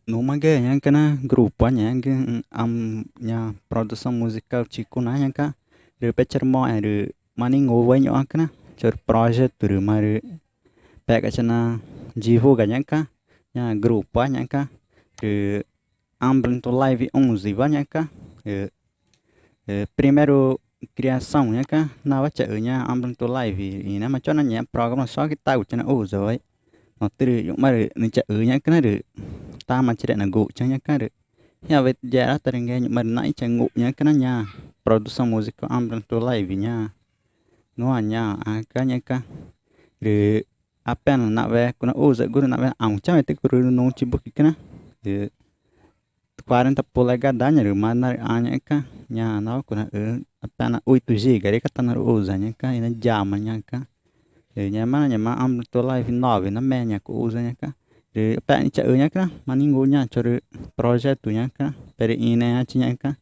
numa ganha kana grupo nya amnya produção musical chico na nya ka pecer mo mani ngowa nyo kana cer project mar pega chana divulga nya ka nya grupo nya ka ambranto live 11 va nya ka primeiro criação nya ka na wacha nya ambranto live ina ma chona nya programa só que tau chana rồi nó từ dụng mà nó chạy nhá cái này được ta mà chỉ để là ngủ cho nhá cái được nhà về giờ ta đang nghe nhưng mà nãy chạy ngủ nhá cái nó nha production musical ambiente live nha nó nha cái nhá cái rồi apa yang nak về kuna uza guru nak về ang cai tu guru nong cibuk cái rồi 40 polegada rồi mà nó anya cái nha nó kuna apa nak 8G gari kata nó uza nhá cái nó jam nhá cái nyama am to live nove na menya ko usa nya ka de pa ni cha nya ka maningo nya chor project nya ka per ine nya nya ka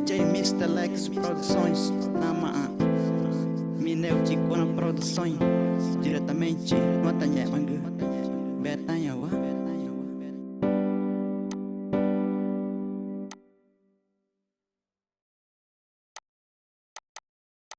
DJ Mr. Lex Produções, nama Mineu Tico na produções, diretamente no Atanhé Mangu, Betanha Wa.